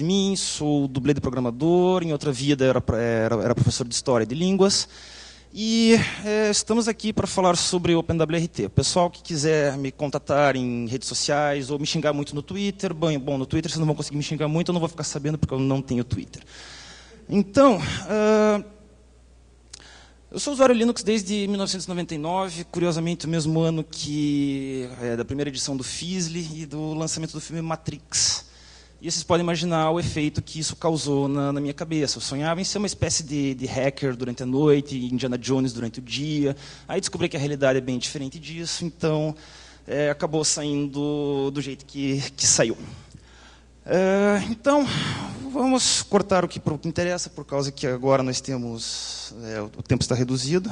mim, sou dublê de programador, em outra vida era professor de História e de Línguas. E estamos aqui para falar sobre o OpenWRT. O pessoal que quiser me contatar em redes sociais ou me xingar muito no Twitter, bom, no Twitter vocês não vão conseguir me xingar muito, eu não vou ficar sabendo porque eu não tenho Twitter. Então, eu sou usuário Linux desde 1999, curiosamente o mesmo ano da primeira edição do FISLI e do lançamento do filme Matrix. E vocês podem imaginar o efeito que isso causou na minha cabeça. Eu sonhava em ser uma espécie de hacker durante a noite, Indiana Jones durante o dia. Aí descobri que a realidade é bem diferente disso, então acabou saindo do jeito que saiu. Então, vamos cortar o que interessa, por causa que agora nós temos... o tempo está reduzido.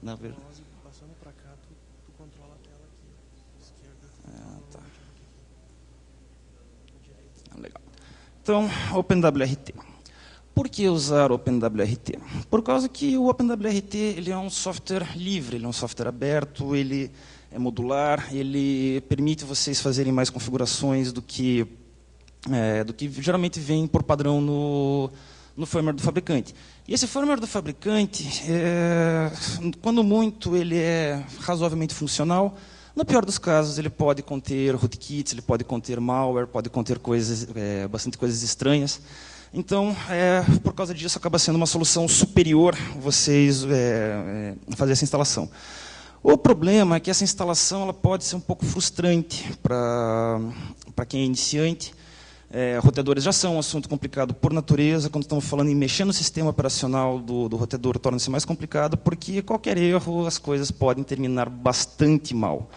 Na verdade. Passando para cá, tu controla a tela aqui, esquerda. Tá. Legal. Então, OpenWRT. Por que usar OpenWRT? Por causa que o OpenWRT ele é um software livre, ele é um software aberto, ele é modular, ele permite vocês fazerem mais configurações do que geralmente vem por padrão no firmware do fabricante. E esse firmware do fabricante, quando muito, ele é razoavelmente funcional. No pior dos casos, ele pode conter rootkits, ele pode conter malware, pode conter bastante coisas estranhas. Então, por causa disso, acaba sendo uma solução superior vocês fazer essa instalação. O problema é que essa instalação ela pode ser um pouco frustrante para quem é iniciante. Roteadores já são um assunto complicado por natureza. Quando estamos falando em mexer no sistema operacional do roteador, torna-se mais complicado, porque qualquer erro, as coisas podem terminar bastante mal.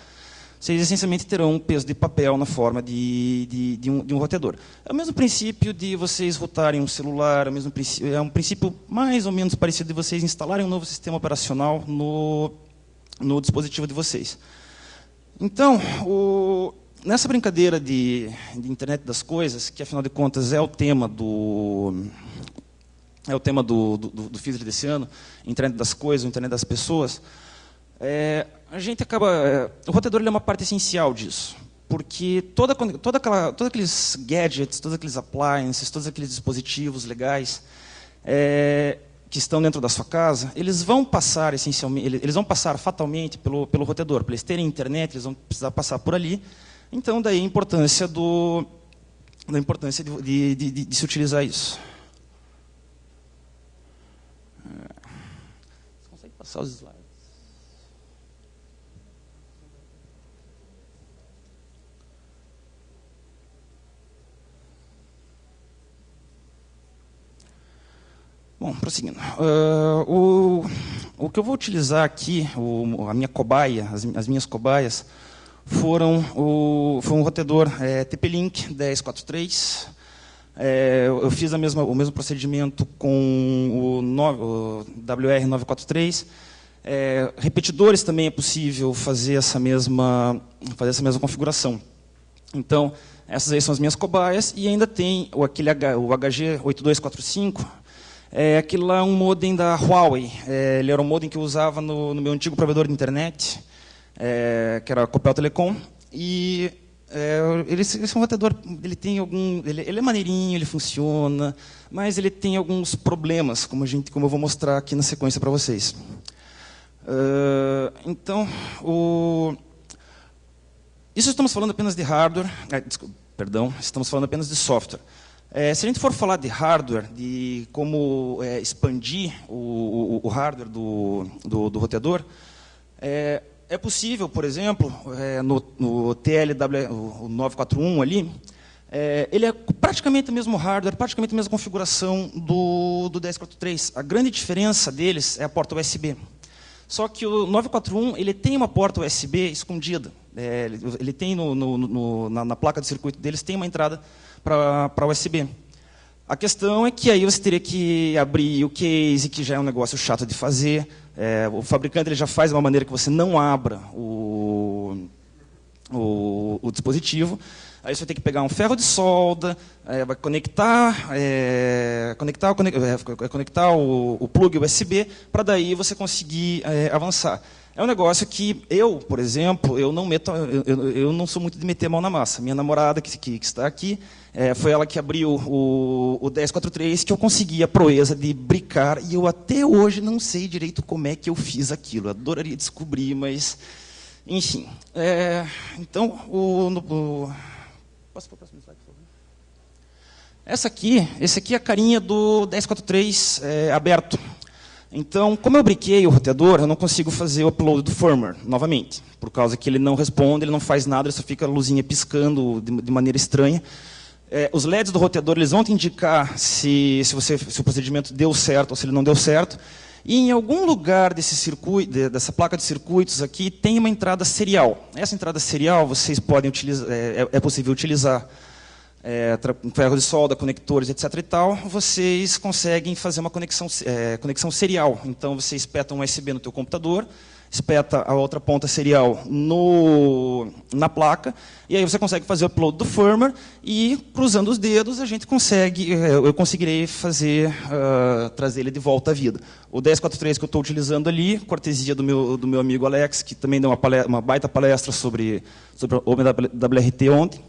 Vocês, essencialmente, terão um peso de papel na forma de um roteador. É o mesmo princípio de vocês rotarem um celular, é um princípio mais ou menos parecido de vocês instalarem um novo sistema operacional no dispositivo de vocês. Então, nessa brincadeira de internet das coisas, que afinal de contas é o tema do FISLI desse ano, internet das coisas, internet das pessoas, a gente acaba... o roteador ele é uma parte essencial disso, porque todos aqueles gadgets, todos aqueles appliances, todos aqueles dispositivos legais que estão dentro da sua casa, eles vão passar essencialmente, eles vão passar fatalmente pelo roteador. Para eles terem internet, eles vão precisar passar por ali. Então, daí a importância de se utilizar isso. Você consegue passar os slides? Bom, prosseguindo. O que eu vou utilizar aqui, a minha cobaia, as minhas cobaias, foi um roteador TP-Link 1043. Eu fiz o mesmo procedimento com o WR943. Repetidores também é possível fazer essa mesma configuração. Então, essas aí são as minhas cobaias. E ainda tem o HG8245. Aquilo lá é um modem da Huawei. Ele era um modem que eu usava no meu antigo provedor de internet, que era a Copel Telecom. E esse é um roteador, ele é maneirinho, ele funciona, mas ele tem alguns problemas, como eu vou mostrar aqui na sequência para vocês. Então, isso estamos falando apenas de hardware, estamos falando apenas de software. Se a gente for falar de hardware, de como expandir o hardware do roteador, é possível, por exemplo, no TLW941 ali, ele é praticamente o mesmo hardware, praticamente a mesma configuração do 1043. A grande diferença deles é a porta USB. Só que o 941 ele tem uma porta USB escondida. Ele tem na placa de circuito deles tem uma entrada para USB. A questão é que aí você teria que abrir o case, que já é um negócio chato de fazer. O fabricante ele já faz de uma maneira que você não abra o dispositivo. Aí você vai ter que pegar um ferro de solda, vai conectar o plug USB, para daí você conseguir avançar. É um negócio que eu, por exemplo, eu não sou muito de meter a mão na massa. Minha namorada, que está aqui, foi ela que abriu o 1043, que eu consegui a proeza de brincar, e eu até hoje não sei direito como é que eu fiz aquilo. Eu adoraria descobrir, mas... Enfim. Então, posso para o próximo slide, por favor? Esse aqui é a carinha do 1043 aberto. Então, como eu brinquei o roteador, eu não consigo fazer o upload do firmware novamente, por causa que ele não responde, ele não faz nada, ele só fica a luzinha piscando de maneira estranha. Os LEDs do roteador eles vão te indicar se o procedimento deu certo ou se ele não deu certo. E em algum lugar desse circuito, dessa placa de circuitos aqui, tem uma entrada serial. Essa entrada serial vocês podem utilizar, é possível utilizar ferro de solda, conectores, etc. e tal. Vocês conseguem fazer uma conexão serial. Então você espeta um USB no teu computador, espeta a outra ponta serial na placa, e aí você consegue fazer o upload do firmware, e cruzando os dedos eu conseguirei trazer ele de volta à vida. O 1043 que eu estou utilizando ali, cortesia do meu amigo Alex, que também deu uma baita palestra sobre o OpenWRT ontem.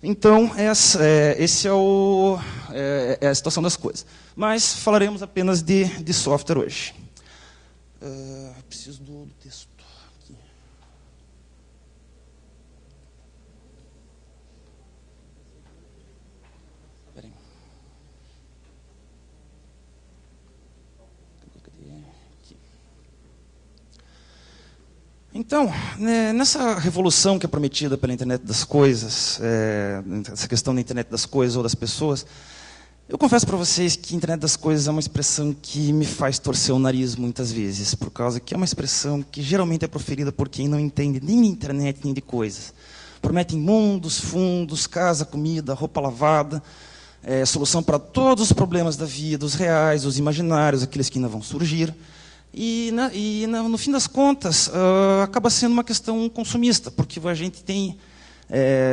Então, essa é a situação das coisas. Mas falaremos apenas de software hoje. Preciso do texto aqui. Espera aí. Aqui. Então, nessa revolução que é prometida pela internet das coisas, essa questão da internet das coisas ou das pessoas, eu confesso para vocês que internet das coisas é uma expressão que me faz torcer o nariz muitas vezes, por causa que é uma expressão que geralmente é proferida por quem não entende nem de internet nem de coisas. Prometem mundos, fundos, casa, comida, roupa lavada, solução para todos os problemas da vida, os reais, os imaginários, aqueles que ainda vão surgir. No fim das contas, acaba sendo uma questão consumista, porque a gente tem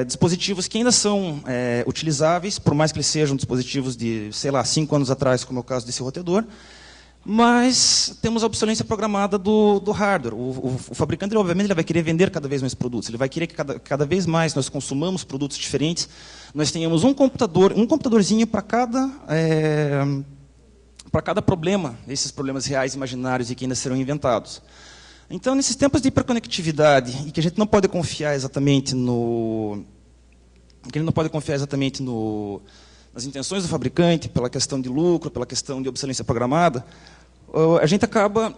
dispositivos que ainda são utilizáveis, por mais que eles sejam dispositivos de, sei lá, 5 anos atrás, como é o caso desse roteador, mas temos a obsolescência programada do hardware. O fabricante, obviamente, ele vai querer vender cada vez mais produtos, ele vai querer que cada vez mais nós consumamos produtos diferentes, nós tenhamos um computadorzinho para cada problema, esses problemas reais, imaginários e que ainda serão inventados. Então, nesses tempos de hiperconectividade, e que a gente não pode confiar exatamente nas intenções do fabricante, pela questão de lucro, pela questão de obsolescência programada, a gente acaba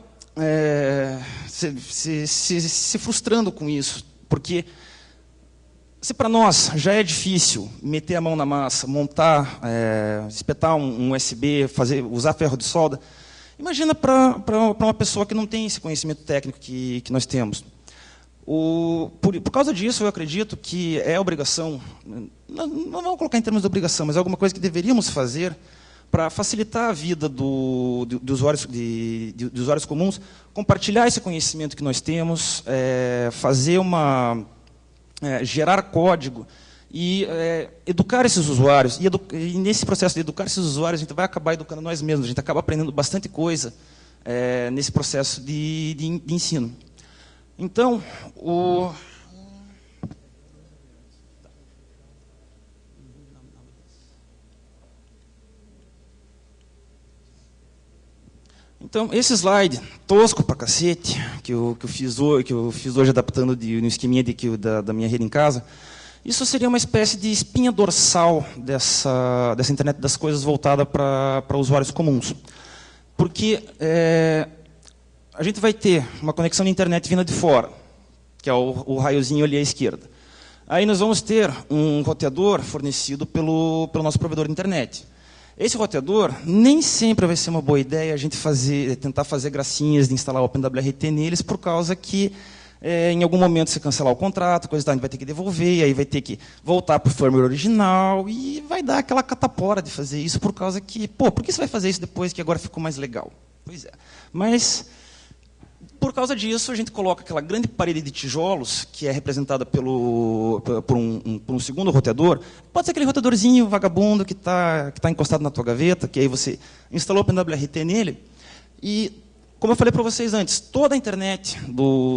se frustrando com isso, porque se para nós já é difícil meter a mão na massa, montar, espetar um USB, usar ferro de solda, imagina para uma pessoa que não tem esse conhecimento técnico que nós temos. Por causa disso, eu acredito que é obrigação, não vamos colocar em termos de obrigação, mas é alguma coisa que deveríamos fazer para facilitar a vida de usuários comuns, compartilhar esse conhecimento que nós temos, gerar código e educar esses usuários. E nesse processo de educar esses usuários, a gente vai acabar educando nós mesmos, a gente acaba aprendendo bastante coisa nesse processo de ensino. Então, esse slide, tosco pra cacete, que eu fiz hoje adaptando no esqueminha da minha rede em casa, isso seria uma espécie de espinha dorsal dessa internet das coisas voltada para usuários comuns. Porque a gente vai ter uma conexão de internet vinda de fora, que é o raiozinho ali à esquerda. Aí nós vamos ter um roteador fornecido pelo nosso provedor de internet. Esse roteador, nem sempre vai ser uma boa ideia a gente tentar fazer gracinhas de instalar o OpenWRT neles, por causa que em algum momento você cancelar o contrato, coisa da, a gente vai ter que devolver, aí vai ter que voltar para o firmware original, e vai dar aquela catapora de fazer isso, por causa que, por que você vai fazer isso depois que agora ficou mais legal? Pois é. Mas, por causa disso, a gente coloca aquela grande parede de tijolos, que é representada por um segundo roteador. Pode ser aquele roteadorzinho vagabundo que está encostado na tua gaveta, que aí você instalou o OpenWRT nele. E, como eu falei para vocês antes, toda a internet,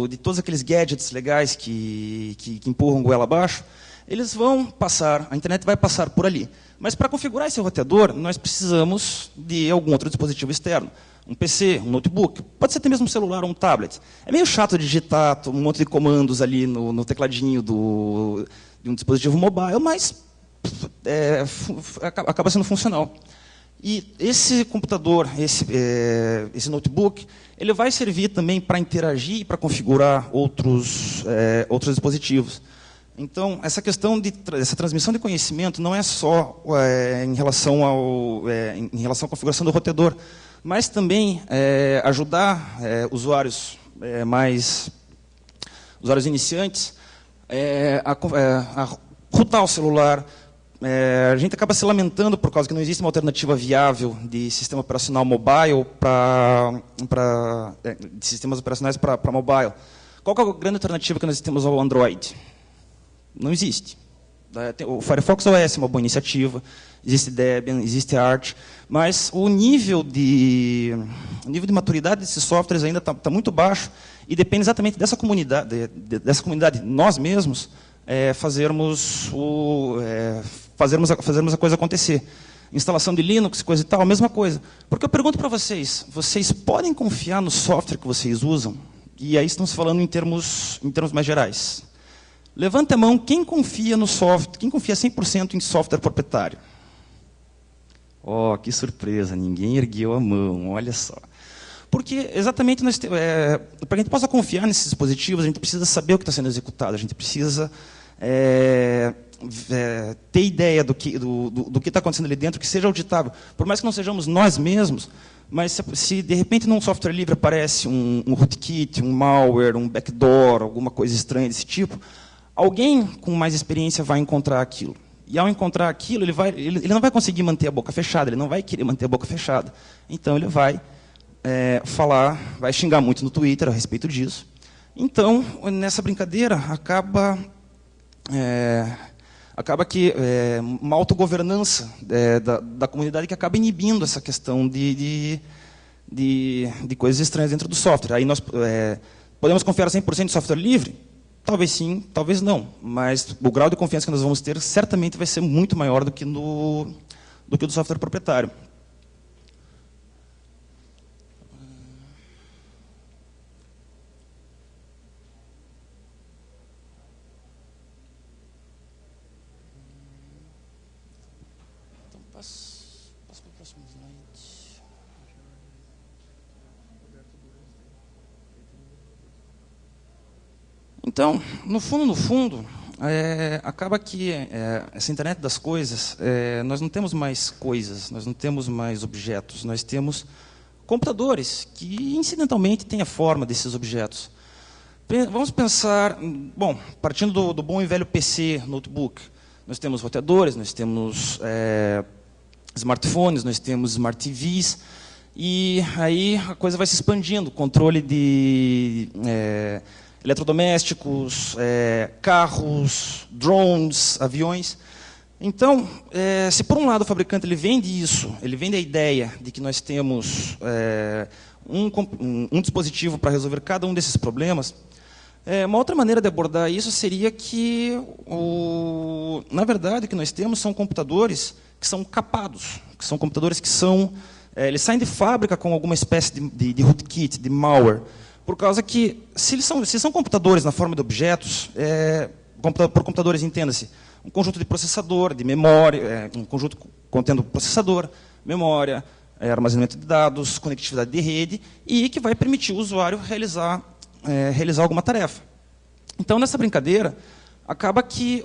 de todos aqueles gadgets legais que empurram goela abaixo, eles vão passar, a internet vai passar por ali. Mas, para configurar esse roteador, nós precisamos de algum outro dispositivo externo. Um PC, um notebook, pode ser até mesmo um celular ou um tablet. É meio chato digitar um monte de comandos ali no tecladinho de um dispositivo mobile, mas acaba sendo funcional. E esse computador, esse notebook, ele vai servir também para interagir e para configurar outros dispositivos. Então, essa questão dessa transmissão de conhecimento não é só em relação à configuração do roteador, mas também ajudar usuários iniciantes a routar o celular. A gente acaba se lamentando por causa que não existe uma alternativa viável de sistema operacional mobile de sistemas operacionais para mobile. Qual que é a grande alternativa que nós temos ao Android? Não existe. O Firefox OS é uma boa iniciativa, existe Debian, existe Arch, mas o nível de maturidade desses softwares ainda está muito baixo e depende exatamente dessa comunidade, nós mesmos, fazermos a coisa acontecer. Instalação de Linux, coisa e tal, a mesma coisa. Porque eu pergunto para vocês, vocês podem confiar no software que vocês usam? E aí estamos falando em termos mais gerais. Levanta a mão quem confia no software, quem confia 100% em software proprietário. Oh, que surpresa, ninguém ergueu a mão, olha só. Porque exatamente para que a gente possa confiar nesses dispositivos, a gente precisa saber o que está sendo executado, a gente precisa ter ideia do que está acontecendo ali dentro, que seja auditável. Por mais que não sejamos nós mesmos, mas se de repente num software livre aparece um rootkit, um malware, um backdoor, alguma coisa estranha desse tipo, alguém com mais experiência vai encontrar aquilo. E ao encontrar aquilo, ele não vai conseguir manter a boca fechada, ele não vai querer manter a boca fechada. Então ele vai vai xingar muito no Twitter a respeito disso. Então, nessa brincadeira, acaba que uma autogovernança da comunidade que acaba inibindo essa questão de coisas estranhas dentro do software. Aí nós podemos confiar 100% em software livre? Talvez sim, talvez não. Mas o grau de confiança que nós vamos ter certamente vai ser muito maior do que do software proprietário. Então, passo para o próximo slide. Então, no fundo, acaba que essa internet das coisas, nós não temos mais coisas, nós não temos mais objetos, nós temos computadores que, incidentalmente, têm a forma desses objetos. Vamos pensar, bom, partindo do bom e velho PC, notebook, nós temos roteadores, nós temos smartphones, nós temos smart TVs, e aí a coisa vai se expandindo, controle de eletrodomésticos, carros, drones, aviões. Então, se por um lado o fabricante ele vende isso, ele vende a ideia de que nós temos um dispositivo para resolver cada um desses problemas, uma outra maneira de abordar isso seria que, na verdade, o que nós temos são computadores que são capados, que são computadores que eles saem de fábrica com alguma espécie de rootkit, de malware, por causa que, se são computadores na forma de objetos, por computadores entenda-se, um conjunto de processador, de memória, um conjunto contendo processador, memória, armazenamento de dados, conectividade de rede, e que vai permitir o usuário realizar alguma tarefa. Então, nessa brincadeira, acaba que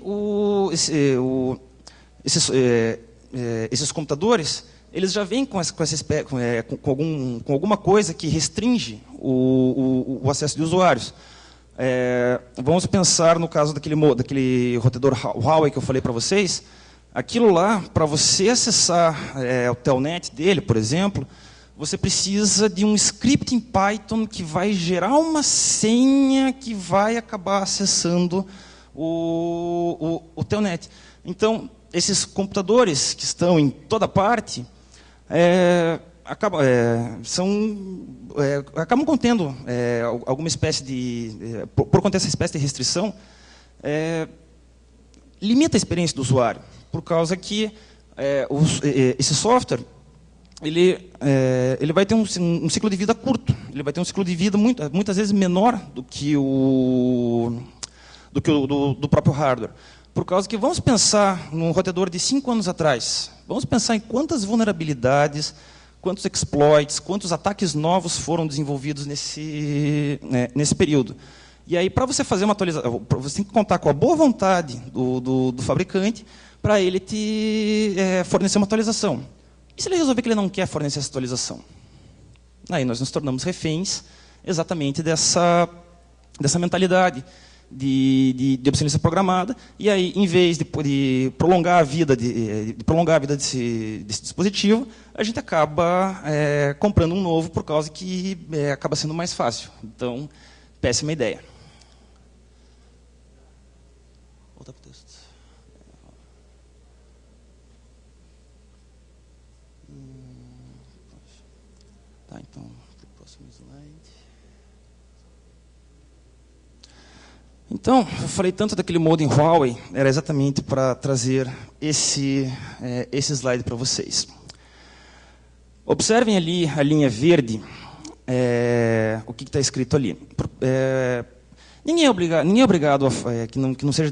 esses computadores eles já vêm com alguma coisa que restringe o acesso de usuários. Vamos pensar no caso daquele roteador Huawei que eu falei para vocês. Aquilo lá, para você acessar o telnet dele, por exemplo, você precisa de um script em Python que vai gerar uma senha que vai acabar acessando o telnet. Então, esses computadores que estão em toda parte acabam contendo alguma espécie de... por conter essa espécie de restrição, limita a experiência do usuário, por causa que esse software ele vai ter um ciclo de vida curto, ele vai ter um ciclo de vida muitas vezes menor do que do próprio hardware. Por causa que vamos pensar num roteador de 5 anos atrás, vamos pensar em quantas vulnerabilidades, quantos exploits, quantos ataques novos foram desenvolvidos nesse período. E aí, para você fazer uma atualização, você tem que contar com a boa vontade do fabricante para ele te fornecer uma atualização. E se ele resolver que ele não quer fornecer essa atualização? Aí nós nos tornamos reféns exatamente dessa mentalidade de obsolescência programada, e aí, em vez de prolongar a vida, desse dispositivo, a gente acaba comprando um novo por causa que acaba sendo mais fácil. Então, péssima ideia. Voltar para o texto. Tá, então, para o próximo slide. Então, eu falei tanto daquele modem Huawei, era exatamente para trazer esse slide para vocês. Observem ali a linha verde, o que está escrito ali. Ninguém é obrigado, que não seja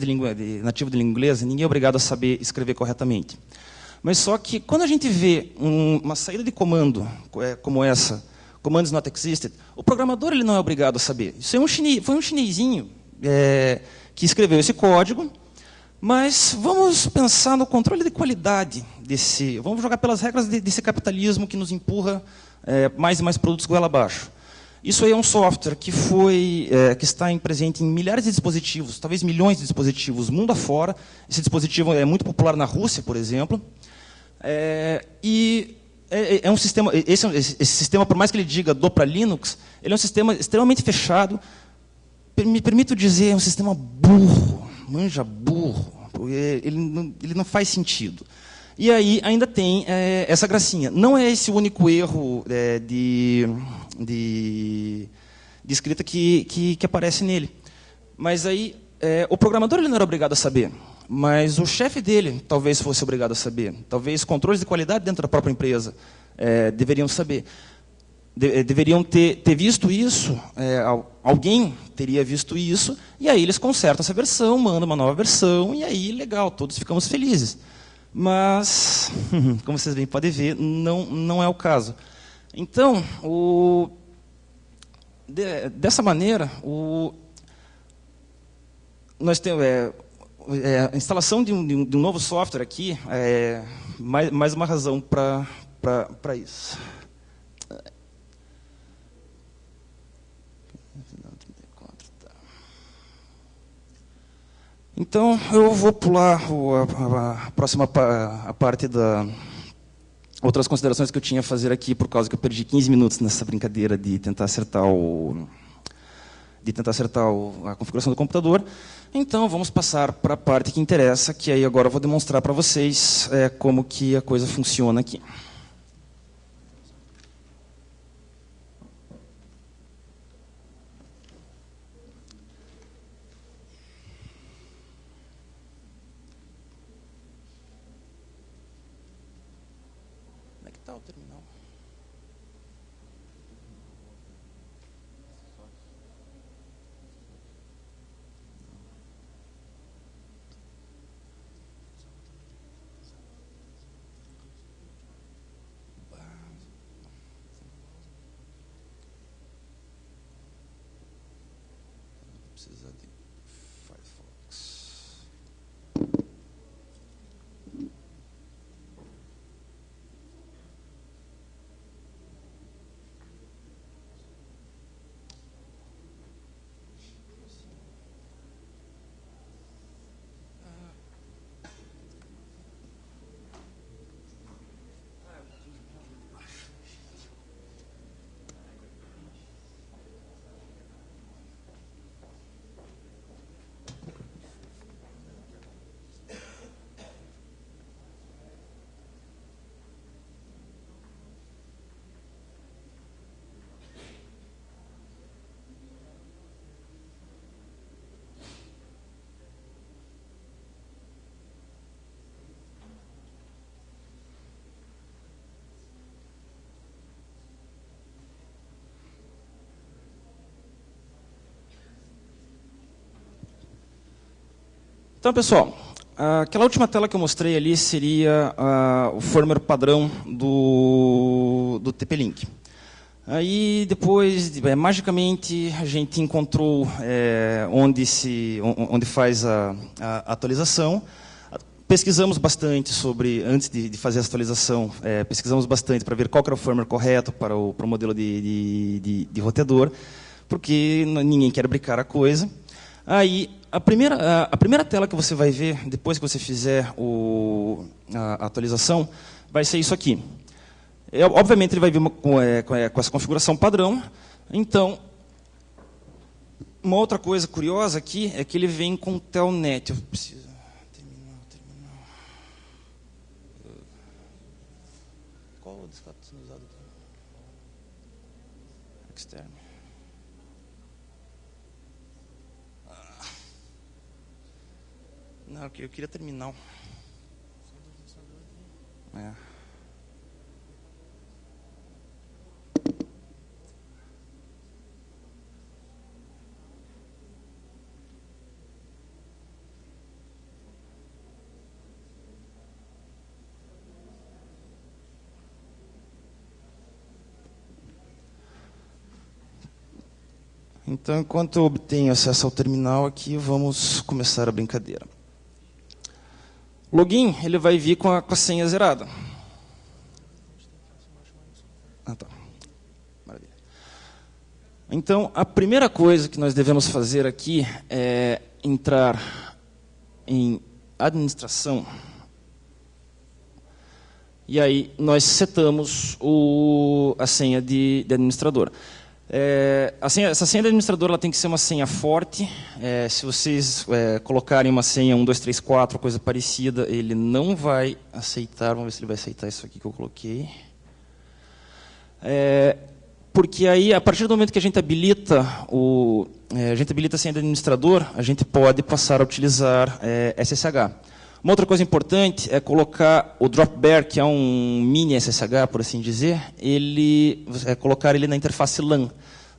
nativo de língua inglesa, ninguém é obrigado a saber escrever corretamente. Mas só que, quando a gente vê uma saída de comando como essa, commands not existed, o programador ele não é obrigado a saber. Isso foi um chinesinho que escreveu esse código, mas vamos pensar no controle de qualidade vamos jogar pelas regras desse capitalismo que nos empurra mais e mais produtos goela abaixo. Isso aí é um software que está presente em milhares de dispositivos, talvez milhões de dispositivos mundo afora. Esse dispositivo é muito popular na Rússia, por exemplo. E é um sistema, esse sistema, por mais que ele diga do para Linux, ele é um sistema extremamente fechado. Me permito dizer, é um sistema burro, manja burro, ele não faz sentido. E aí ainda tem essa gracinha. Não é esse o único erro de escrita que aparece nele. Mas aí o programador ele não era obrigado a saber, mas o chefe dele talvez fosse obrigado a saber. Talvez controles de qualidade dentro da própria empresa deveriam saber. Deveriam ter visto isso, alguém teria visto isso, e aí eles consertam essa versão, mandam uma nova versão, e aí, legal, todos ficamos felizes. Mas, como vocês bem podem ver, não é o caso. Então, dessa maneira, nós temos a instalação de um novo software aqui, mais uma razão para isso. Então, eu vou pular a próxima parte da outras considerações que eu tinha a fazer aqui, por causa que eu perdi 15 minutos nessa brincadeira de tentar acertar a configuração do computador. Então, vamos passar para a parte que interessa, que aí agora eu vou demonstrar para vocês como que a coisa funciona aqui. O terminal. Precisa de Firefox. Então, pessoal, aquela última tela que eu mostrei ali seria o firmware padrão do TP-Link. Aí, depois, magicamente, a gente encontrou onde faz a atualização. Pesquisamos bastante sobre, antes de fazer essa atualização, pesquisamos bastante para ver qual era o firmware correto para o modelo de roteador, porque ninguém quer brincar a coisa. Aí, a primeira tela que você vai ver, depois que você fizer a atualização, vai ser isso aqui. Obviamente, ele vai vir com essa configuração padrão. Então, uma outra coisa curiosa aqui é que ele vem com Telnet. Eu preciso terminar. Qual o disco está sendo usado aqui? Externo. Não, eu queria terminal. Então, enquanto eu obtenho acesso ao terminal aqui, vamos começar a brincadeira. O login, ele vai vir com a senha zerada. Tá. Maravilha. Então, a primeira coisa que nós devemos fazer aqui é entrar em administração. E aí, nós setamos a senha de administrador. Essa senha de administrador ela tem que ser uma senha forte. Se vocês colocarem uma senha 1, 2, 3, 4, coisa parecida, ele não vai aceitar. Vamos ver se ele vai aceitar isso aqui que eu coloquei. Porque aí, a partir do momento que a gente habilita a senha de administrador, a gente pode passar a utilizar SSH. Uma outra coisa importante é colocar o Dropbear, que é um mini SSH, por assim dizer, colocar ele na interface LAN.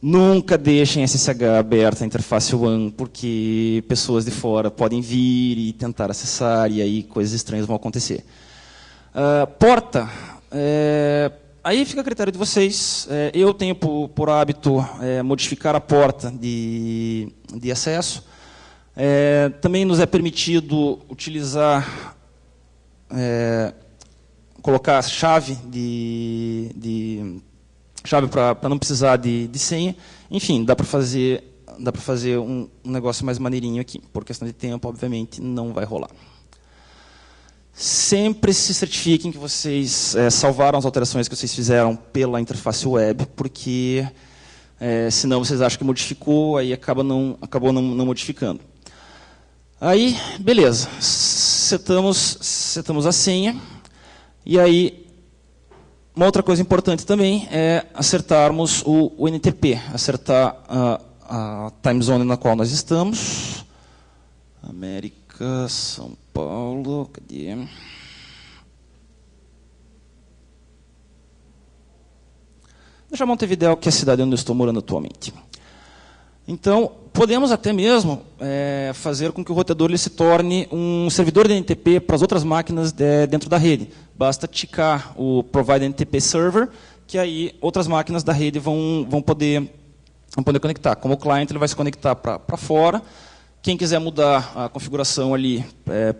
Nunca deixem SSH aberta na interface WAN, porque pessoas de fora podem vir e tentar acessar, e aí coisas estranhas vão acontecer. Porta, aí fica a critério de vocês. Eu tenho por hábito modificar a porta de acesso. Também nos é permitido utilizar, colocar chave chave para não precisar de senha. Enfim, dá para fazer um negócio mais maneirinho aqui. Por questão de tempo, obviamente, não vai rolar. Sempre se certifiquem que vocês salvaram as alterações que vocês fizeram pela interface web, porque senão vocês acham que modificou, aí acabou não modificando. Aí, beleza, setamos a senha, e aí, uma outra coisa importante também é acertarmos o NTP, acertar a time zone na qual nós estamos. América, São Paulo, cadê? Deixa Montevidéu, que é a cidade onde eu estou morando atualmente. Então, podemos até mesmo fazer com que o roteador ele se torne um servidor de NTP para as outras máquinas dentro da rede. Basta ticar o Provide NTP Server, que aí outras máquinas da rede vão poder conectar. Como o cliente ele vai se conectar para fora, quem quiser mudar a configuração ali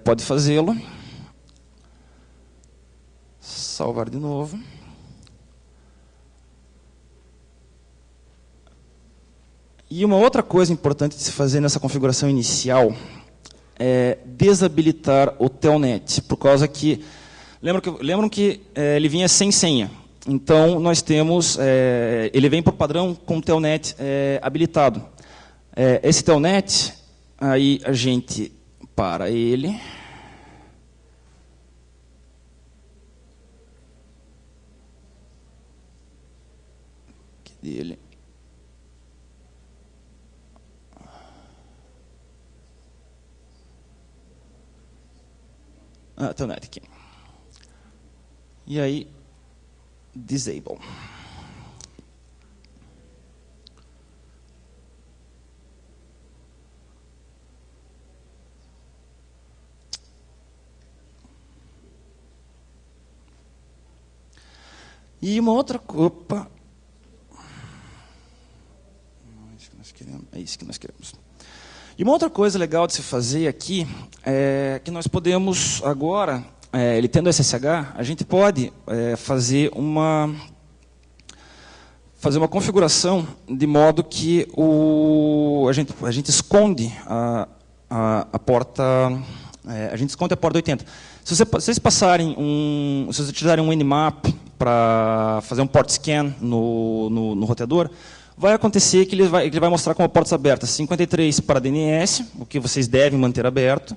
pode fazê-lo. Salvar de novo. E uma outra coisa importante de se fazer nessa configuração inicial é desabilitar o Telnet, por causa que lembram que ele vinha sem senha. Então nós temos, ele vem por padrão com o Telnet habilitado. Esse Telnet, aí a gente para ele. Cadê ele? Telnet aqui. E aí, disable. E uma outra... Opa! Não é isso que nós queremos. É isso que nós queremos. E uma outra coisa legal de se fazer aqui é que nós podemos agora, ele tendo SSH, a gente pode fazer uma configuração de modo que a gente esconde a porta, a gente esconde a porta 80. Se vocês passarem se vocês utilizarem um Nmap para fazer um port scan no roteador, vai acontecer que ele vai mostrar como portas abertas 53 para DNS, o que vocês devem manter aberto,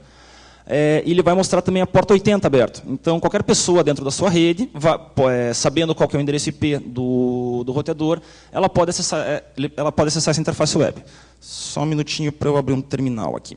e ele vai mostrar também a porta 80 aberto. Então, qualquer pessoa dentro da sua rede, sabendo qual que é o endereço IP do roteador, ela pode acessar essa interface web. Só um minutinho para eu abrir um terminal aqui.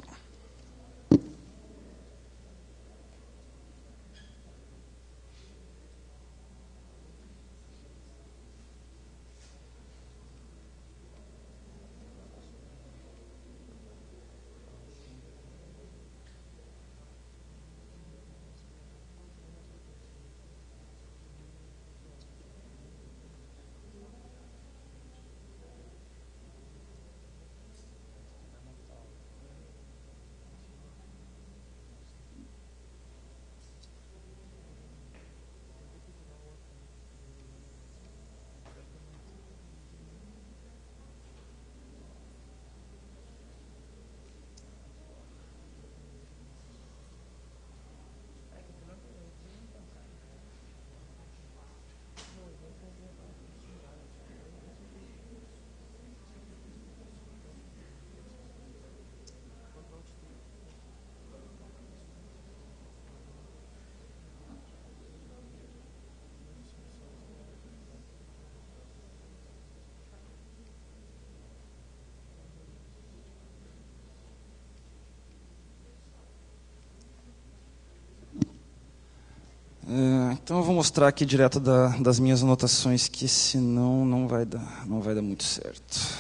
Então eu vou mostrar aqui direto das minhas anotações, que senão não vai dar muito certo.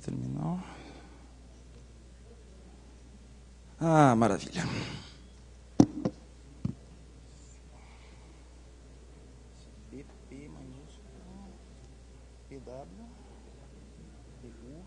Terminal. Ah, maravilha. BP maiúsculo, PW, PU.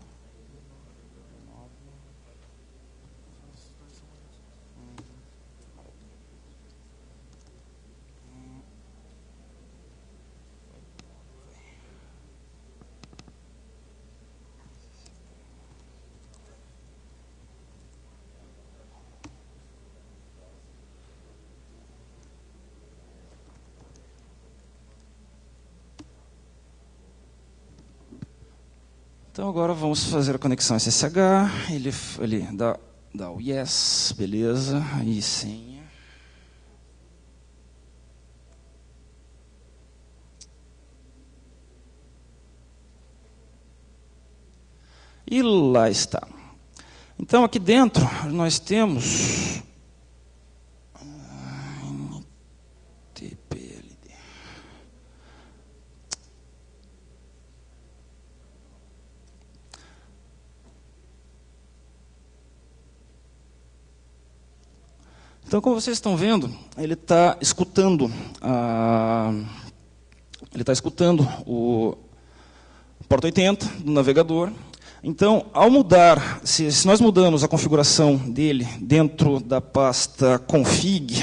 Então agora vamos fazer a conexão SSH, ele dá o yes, beleza, e senha. E lá está. Então aqui dentro nós temos TPLD. Então, como vocês estão vendo, ele está escutando o porta 80 do navegador. Então, ao mudar, se nós mudamos a configuração dele dentro da pasta config,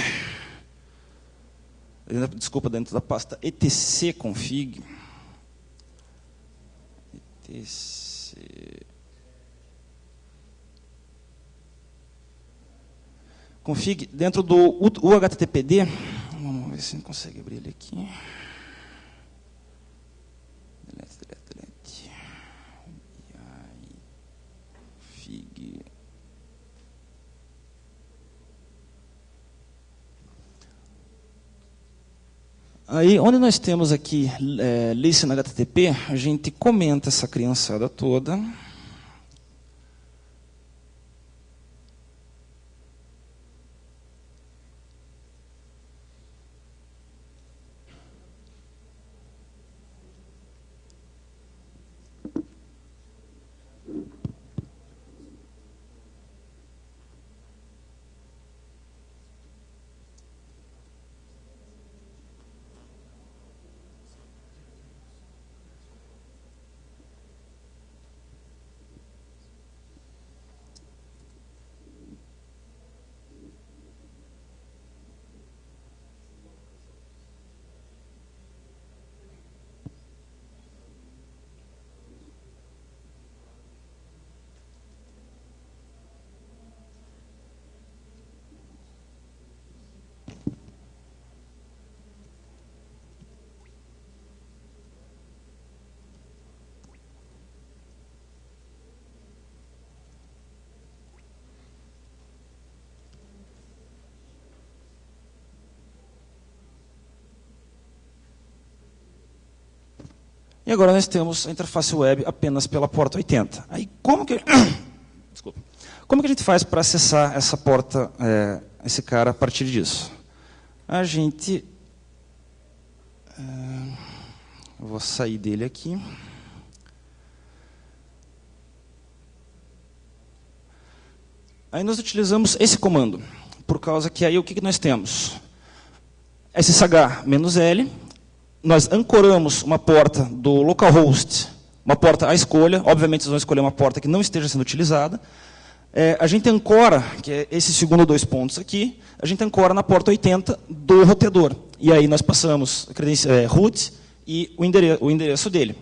desculpa, dentro da pasta etcconfig, config dentro do UHTTPD, vamos ver se a gente consegue abrir ele aqui. Delete. Config. Aí, onde nós temos aqui listen HTTP, a gente comenta essa criançada toda. E agora nós temos a interface web apenas pela porta 80. Aí como que, desculpa, como que a gente faz para acessar essa porta, esse cara a partir disso? A gente, eu vou sair dele aqui. Aí nós utilizamos esse comando, por causa que aí o que nós temos? SSH-L, nós ancoramos uma porta do localhost, uma porta à escolha, obviamente vocês vão escolher uma porta que não esteja sendo utilizada. A gente ancora, que é esse segundo 2 pontos aqui, a gente ancora na porta 80 do roteador. E aí nós passamos root e o endereço dele.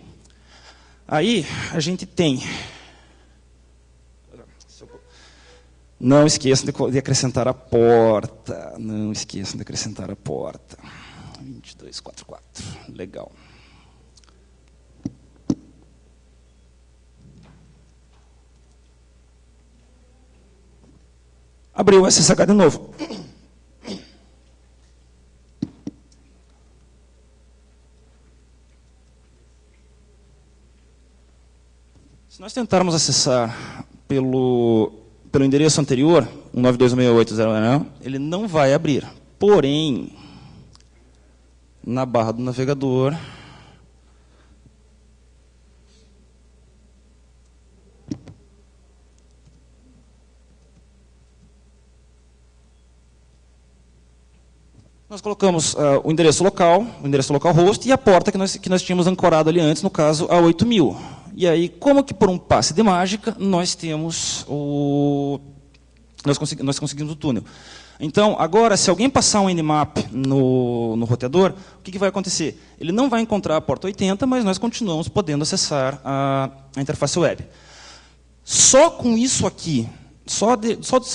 Aí a gente tem... Não esqueçam de acrescentar a porta. Não esqueçam de acrescentar a porta. 2244. Legal. Abriu o SSH de novo. Se nós tentarmos acessar pelo endereço anterior, 192.168.0.1, ele não vai abrir. Porém, na barra do navegador, nós colocamos o endereço localhost e a porta que nós tínhamos ancorado ali antes, no caso, a 8.000. E aí, como que por um passe de mágica, nós temos nós conseguimos o túnel. Então, agora, se alguém passar um Nmap no roteador, o que vai acontecer? Ele não vai encontrar a porta 80, mas nós continuamos podendo acessar a interface web. Só com isso aqui, só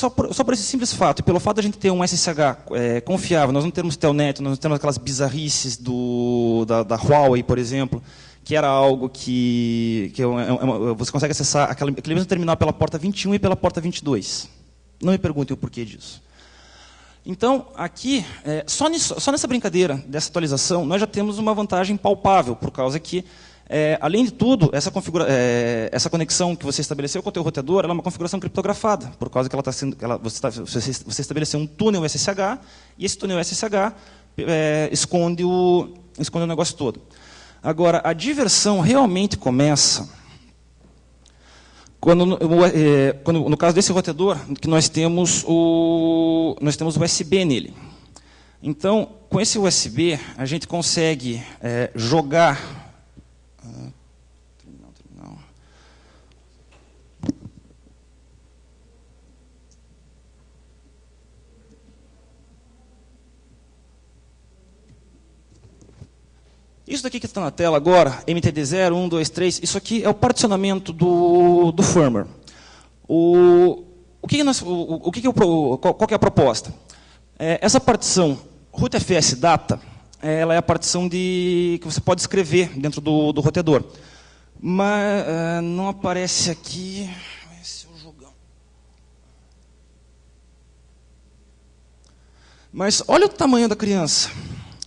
por esse simples fato, e pelo fato de a gente ter um SSH confiável, nós não temos Telnet, nós não temos aquelas bizarrices da Huawei, por exemplo, que era algo que você consegue acessar aquele mesmo terminal pela porta 21 e pela porta 22. Não me perguntem o porquê disso. Então, aqui, só nessa brincadeira dessa atualização, nós já temos uma vantagem palpável, por causa que, além de tudo, essa conexão que você estabeleceu com o teu roteador, ela é uma configuração criptografada, por causa que você estabeleceu um túnel SSH, e esse túnel SSH esconde o negócio todo. Agora, a diversão realmente começa quando, no caso desse roteador, que nós temos USB nele. Então, com esse USB, a gente consegue jogar... Terminal. Isso daqui que está na tela agora, MTD0, 1, 2, 3, isso aqui é o particionamento do firmware. Qual que é a proposta? Essa partição rootfs data, ela é a partição que você pode escrever dentro do roteador. Mas não aparece aqui... Esse é o jogão. Mas olha o tamanho da criança.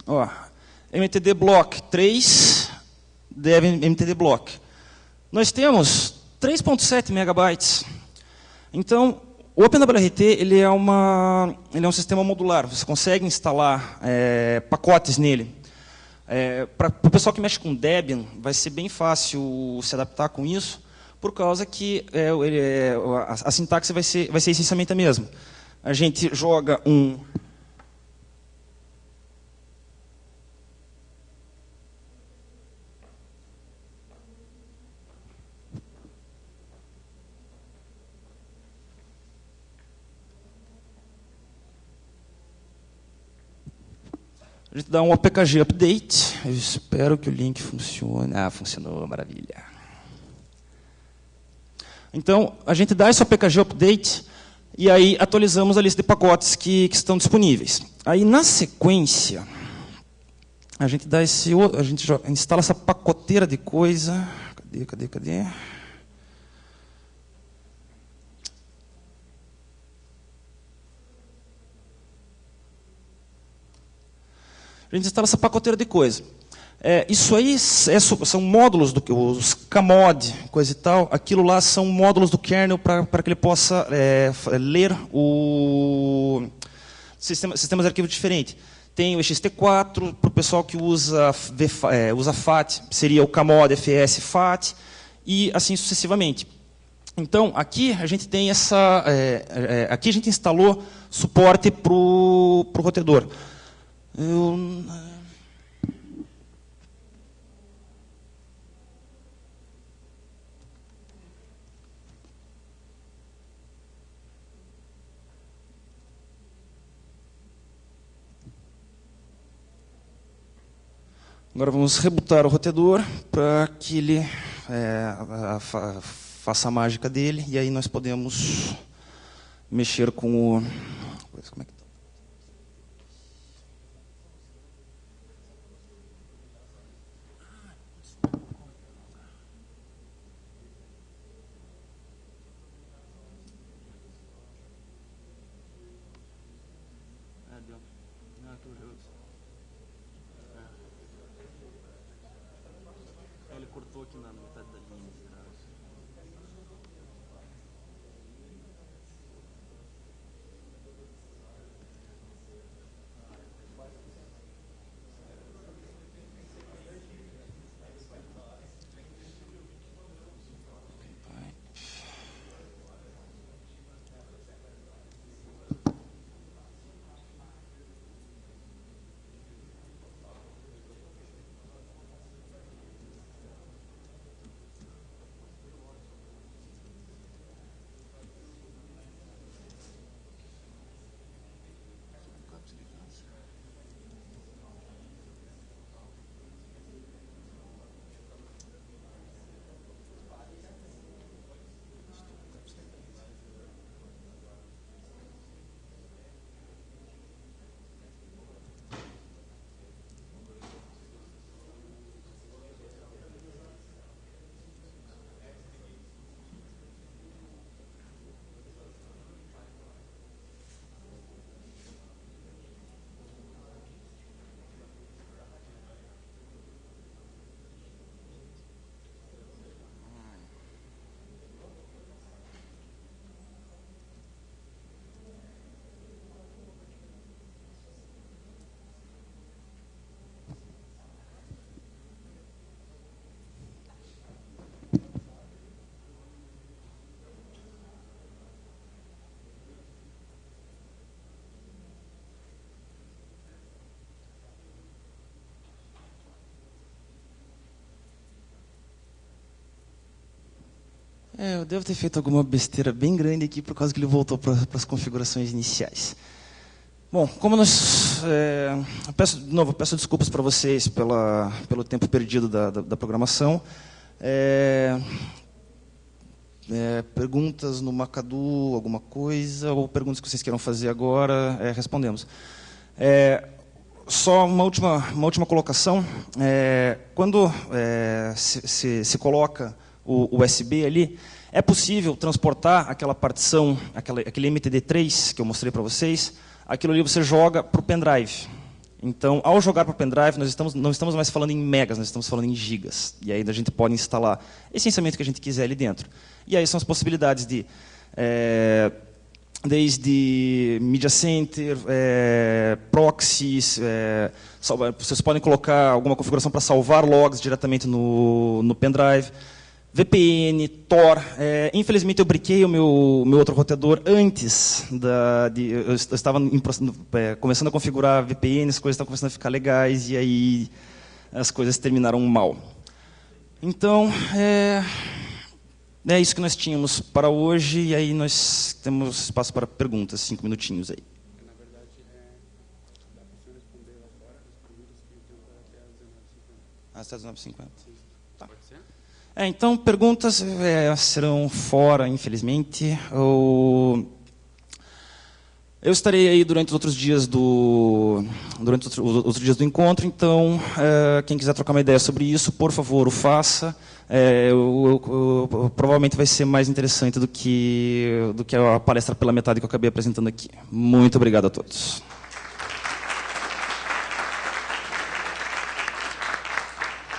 Ó, MTD block 3, dev MTD block. Nós temos 3.7 megabytes. Então, o OpenWRT ele é um sistema modular. Você consegue instalar pacotes nele. Para o pessoal que mexe com Debian, vai ser bem fácil se adaptar com isso, por causa que a sintaxe vai ser essencialmente a mesma. A gente joga um... A gente dá um APKG update. Eu espero que o link funcione. Ah, funcionou, maravilha. Então, a gente dá esse APKG update e aí atualizamos a lista de pacotes que estão disponíveis. Aí, na sequência, a gente dá a gente instala essa pacoteira de coisa. Cadê? A gente instala essa pacoteira de coisa. Isso aí são módulos, os Kmod, coisa e tal, aquilo lá são módulos do kernel para que ele possa ler sistemas de arquivo diferente. Tem o ext4, para o pessoal que usa FAT, seria o Kmod, FS, FAT, e assim sucessivamente. Então, aqui a gente tem aqui a gente instalou suporte para o roteador. Agora vamos rebootar o roteador para que ele faça a mágica dele, e aí nós podemos mexer com o... Como é que tá? Ele cortou aqui na metade da linha. Eu devo ter feito alguma besteira bem grande aqui por causa que ele voltou para as configurações iniciais. Bom, como nós... peço desculpas para vocês pelo tempo perdido da programação. Perguntas no Macadu, alguma coisa, ou perguntas que vocês queiram fazer agora, respondemos. Só uma última colocação. Quando se coloca o USB ali, é possível transportar aquela partição, aquele MTD3 que eu mostrei para vocês, aquilo ali você joga para o pendrive. Então, ao jogar para o pendrive, nós não estamos mais falando em megas, nós estamos falando em gigas. E aí a gente pode instalar essencialmente o que a gente quiser ali dentro. E aí são as possibilidades de... desde Media Center, proxies, vocês podem colocar alguma configuração para salvar logs diretamente no pendrive, VPN, Tor. Infelizmente, eu briquei o meu outro roteador antes eu estava começando a configurar VPN, as coisas estavam começando a ficar legais, e aí as coisas terminaram mal. Então, é isso que nós tínhamos para hoje, e aí nós temos espaço para perguntas, 5 minutinhos aí. Na verdade, dá para você responder lá fora as perguntas que eu tenho até as 19h50. Até 19h50. Tá. Pode ser? Então, perguntas serão fora, infelizmente. Eu estarei aí durante os outros dias do encontro, então, quem quiser trocar uma ideia sobre isso, por favor, o faça. Provavelmente vai ser mais interessante do que a palestra pela metade que eu acabei apresentando aqui. Muito obrigado a todos.